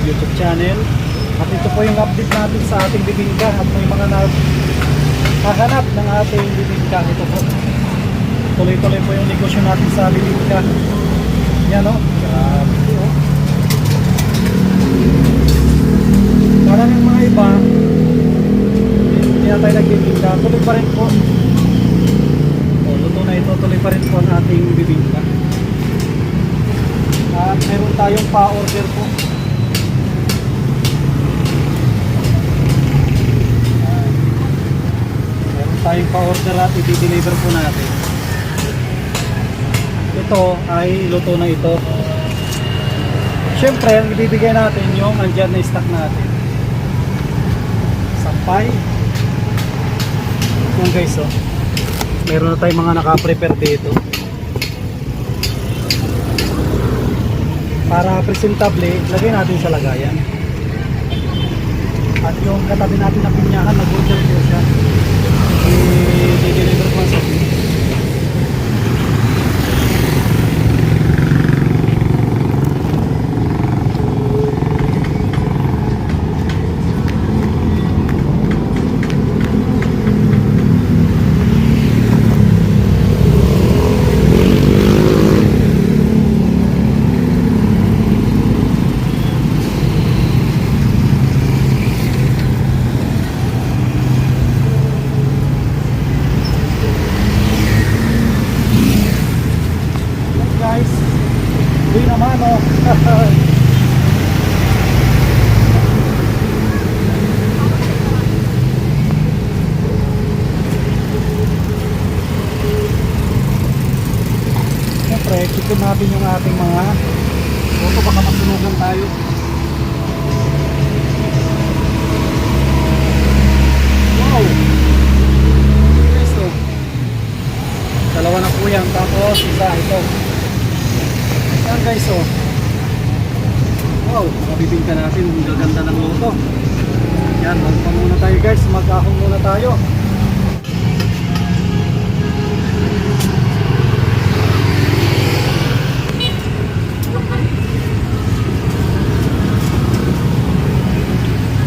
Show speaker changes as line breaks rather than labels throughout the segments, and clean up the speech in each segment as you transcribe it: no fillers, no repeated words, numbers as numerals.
YouTube channel. At ito po yung update natin sa ating bibingka. At may mga hahanap ng ating bibingka. Ito po. Tuloy-tuloy po yung negosyo natin sa bibingka. Yan o. Grabe o. Parang yung mga iba, hindi na tayo nagbibingka. Tuloy pa rin po. O, luto na ito. Tuloy pa rin po ang ating bibingka. At meron tayong pa-order po. Meron tayong pa-order at i-deliver po natin. Ito ay luto na ito. Siyempre, ang ibibigay natin yung andyan na stock natin. Sampay. Yan guys, oh. Meron na tayong mga naka-prepare dito. Para presentable, lagay natin sa lagayan. At yung katabi natin na pinyahan, nag-order po siya. I-deliver po sa atin. Guys, uwi naman o. Siyempre, ikot natin yung ating mga auto, baka masunugan tayo. Wow, guys, oh. Dalawa na po yan, tapos isa ito. Yan guys, oh. Wow, mabibingka natin. Ang gaganda ng luto. Yan, magpa muna tayo guys. Mag-ahong muna tayo.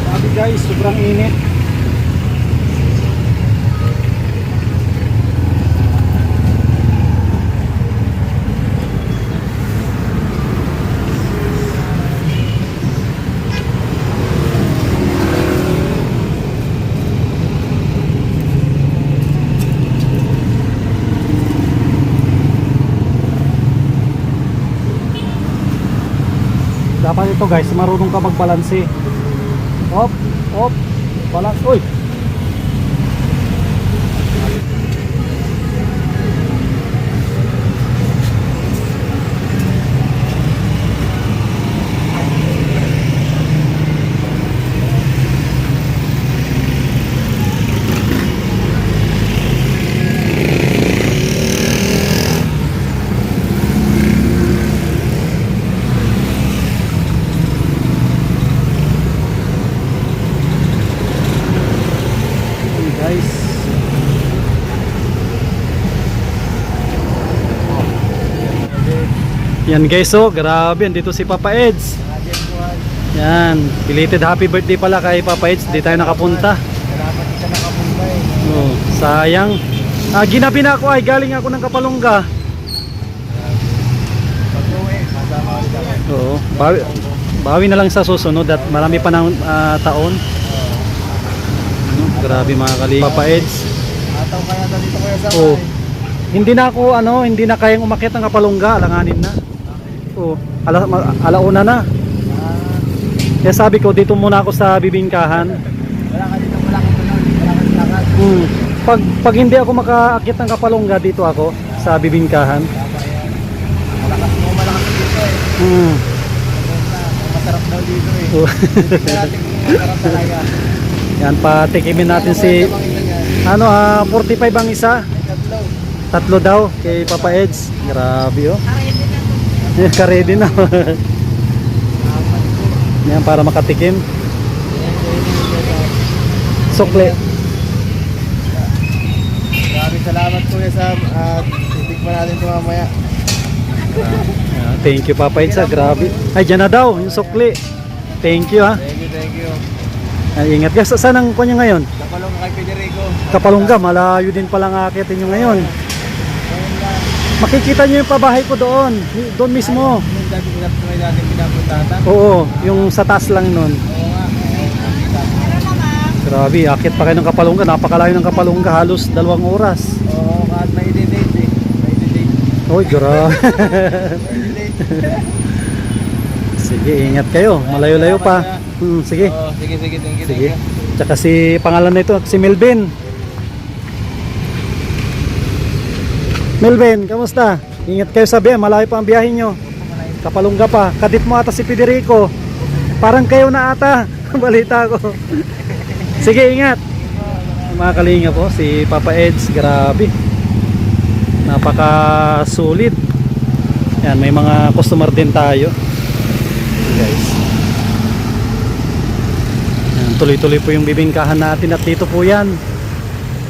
Sabi guys, sobrang init. Dapat ito guys, marunong ka magbalanse. Op, op, balance. Uy! Guys, yan guys, oh, grabe, andito si Papa Eds. Yan, belated happy birthday pala kay Papa Eds. Di tayo nakapunta. Oh, sayang. Ginabi na ako, ay galing ako ng Kapalungga. Oo, bawi na lang sa susunod at marami pa ng taon. Grabe mga kalingap. Papa Eds.
Ataw kaya dito kayo sa
Oh. Hindi na ako hindi na kayang umakyat ng Kapalungga, alanganin na. Oh, alauna na. Kaya sabi ko dito muna ako sa bibingkahan.
Wala ka dito, wala kang tunog, wala kang lakad.
Pag hindi ako makaakyat ng Kapalungga, dito ako sa bibingkahan.
Malakas mo, malakas dito eh. Masarap daw dito eh.
Oh.
Dito natin masarap talaga.
Yan, patikimin natin si 45 ang isa. Tatlo daw kay Papa Eds. Grabe oh. Karedy na. Yan, para makatikim. Sukle.
Maraming salamat Kuya Sam at titikman natin ito mamaya.
Thank you Papa Eds, grabe. Ay, dyan na daw yung sukli. Thank you ha.
Thank you.
Ay, ingat ka. Saan ang kunya ngayon?
Kapalong kay Federico.
Kapalungga, malayo din palang akitin nyo ngayon.
Ayun lang.
Makikita nyo yung pabahay ko doon. Doon mismo.
Yung dati pinapuntahan.
Oo, yung sa taas lang nun.
Oo nga.
Grabe, akit pa kayo ng Kapalungga. Napakalayo ng Kapalungga, halos 2 oras.
Oo, kahit may date eh. May date.
Oy, grabe.
May date.
Sige, ingat kayo. Malayo-layo pa. Sige.
Oo, sige. Thank you.
Sige. Tsaka si pangalan na ito, si Melvin. Melvin, kamusta? Ingat kayo sa biyahe, malayo pa ang biyahe nyo. Kapalungga pa. Kadit mo ata si Federico. Parang kayo na ata. Balita ko. Sige, ingat. Mga kalinga po, si Papa Eds, grabe. Napaka sulit. Yan, may mga customer din tayo. Guys. Yan, tuloy-tuloy po yung bibingkahan natin at dito po yan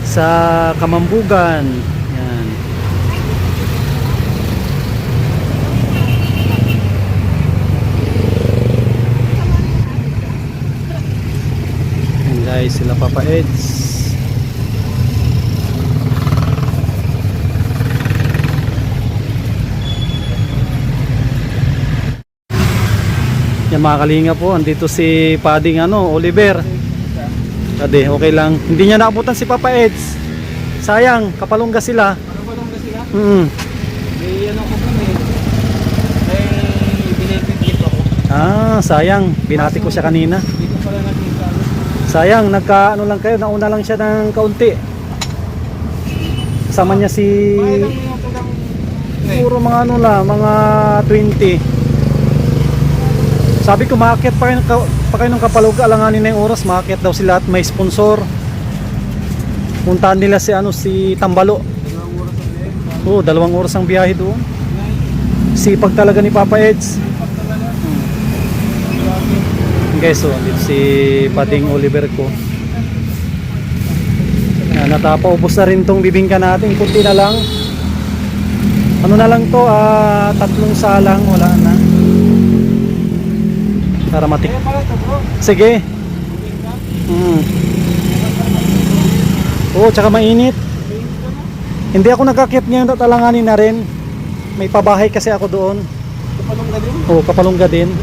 sa Kamambugan. Yan. Yan guys, sila Papa Eds. Yan mga kalinga po, andito si Pading Oliver. Ade, okay lang. Hindi niya naabutan si Papa Eds. Sayang, Kapalungga sila.
Kapalong na sila?
May
ano ko kami. May binibigit ako.
Sayang. Binati ko siya kanina.
Hindi ko pala nakita.
Sayang, lang kayo. Nauna lang siya ng kaunti. Kasama niya si... Puro mga mga 20. Sabi ko, maakyat pa kayo ng Kapalungga, alanganin na yung oras, maakyat daw sila at may sponsor. Puntahan nila si Tambalo. 2 oras ang biyahe doon. Sipag talaga ni Papa Eds. Guys, so dito si Pading Oliver ko. Natapaubos na rin tong bibingka natin, kunti na lang. Ano na lang to, 3 salang, wala na. Para matik. Sige. Oo, tsaka mainit. Hindi ako nagkakit ngayon at alanganin na rin. May pabahay kasi ako doon.
Kapalong na din?
Oo, Kapalungga din.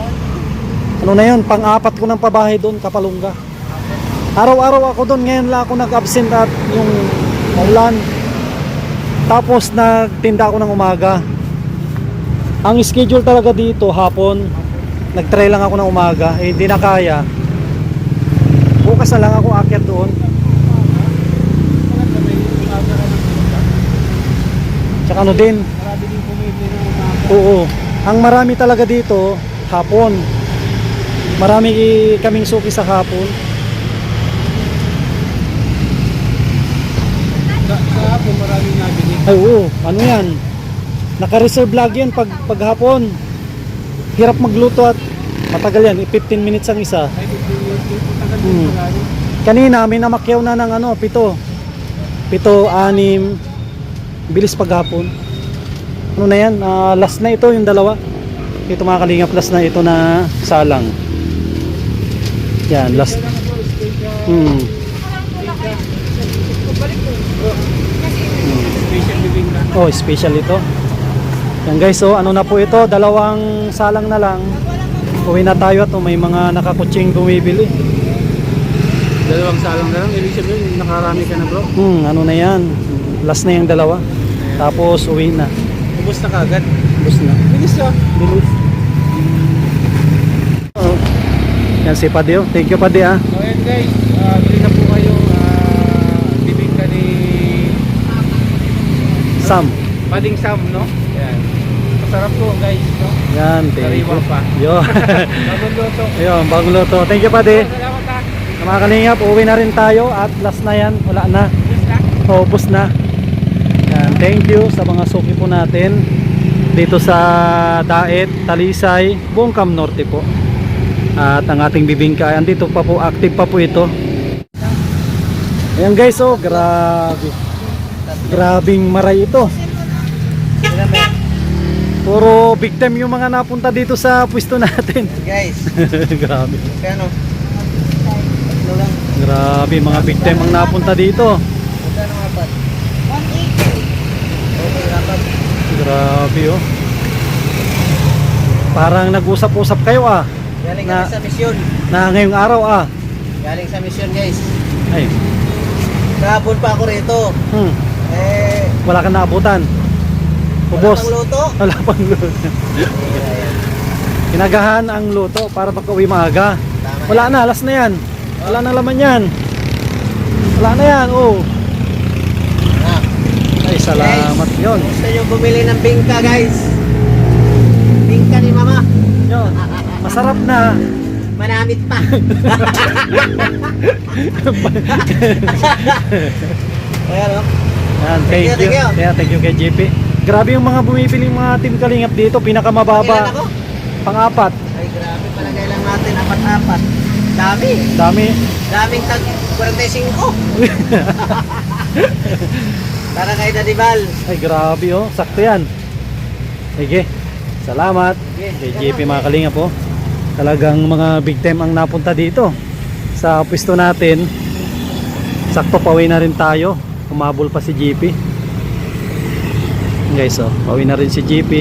Ano na yun, pang-4 ko ng pabahay doon, Kapalungga. Araw-araw ako doon, ngayon lang ako nag-absent at yung maulan. Tapos nagtinda ako ng umaga. Ang schedule talaga dito, hapon. Nag-try lang ako ng umaga, hindi na kaya. Bukas na lang ako akyat doon. Tsaka ano din?
Marami din pumili ng umaga.
Oo. Ang marami talaga dito, hapon. Marami kaming suki sa hapon.
Sa hapon maraming nabili.
Ay oo, ano yan? Naka-reserve lagi yan pag hapon. Hirap magluto at matagal yan, 15 minutes ang isa.
Ay, tagal din marami.
Kanina may namakyaw na ng 7, 6. Bilis paghapon. Ano na yan? Last na ito yung 2. Ito mga kalingap, last na ito na salang. Yan, last.
Special living na.
Oh, special ito. Yan guys, so ano na po ito, 2 salang na lang. Uwi na tayo at may mga nakakutsing bumibili.
2 salang na lang, ibig sabihin nakarami ka na bro.
Ano na yan? Last na yung 2. Tapos uwi na.
Ubus na kagad.
Ubus na.
Bilis ah.
Bilis. Yan si Padi. Thank you Padi ah.
So ayan guys, bili na po kayo bibingka ni
Sam.
Pading Sam, no? Ayan. Masarap po guys, no?
Yan, thank you.
Sariwa pa.
Yo.
Bagong luto.
Ayun, bagong luto. Thank you Padi.
Salamat ha.
Sa mga kalingap, uwi na rin tayo at last na yan. Wala na.
Bilis na.
Ubus na. Yan, thank you sa mga suki po natin dito sa Daet, Talisay, buong Cam Norte po. At ang ating bibingka, andito pa po, active pa po ito. Ayan guys, oh, grabe. Grabing maray ito. Puro big time yung mga napunta dito sa pwesto natin.
Guys,
Grabe.
kano? Tatlo lang.
Grabe, mga big time ang napunta dito.
Magkano apat? 180. Okay, apat.
Grabe oh. Parang nag-usap-usap kayo ah.
Galing
Na-
kami sa misyon.
Na ngayong araw ah.
Galing sa misyon, guys.
Ay.
Kahapon pa ako rito.
Wala kang naabutan.
Wala
Ubos.
pang luto.
Wala pang luto. Kinagahan ang luto para pagka-uwi maaga.
Tama
Wala na, alas na yan. Wala na laman yan. Wala na yan, oh.
Ah,
Ay, salamat yun.
gusto nyo bumili ng bingka, guys. Bingka ni mama.
Yun. Masarap na.
Manamit pa. Ayan, oh.
Yan,
Thank
thank
you,
you.
thank you.
Yeah, thank you kay JP. Grabe yung mga bumibili mga Team Kalingap dito,
Kailan
pinakamababa.
ako?
Pang-apat.
Ay, grabe. Palagay lang natin. Apat-apat. Dami.
Dami.
Daming tag 45. Para kay Dadibal.
Ay, grabe oh. Sakto yan. Sige. Salamat. Kay JP mga Kalingap po. Talagang mga big time ang napunta dito sa pwesto natin. Sakto, pauwi na rin tayo. Umabol pa si JP. Guys, oh, pauwi na rin si JP.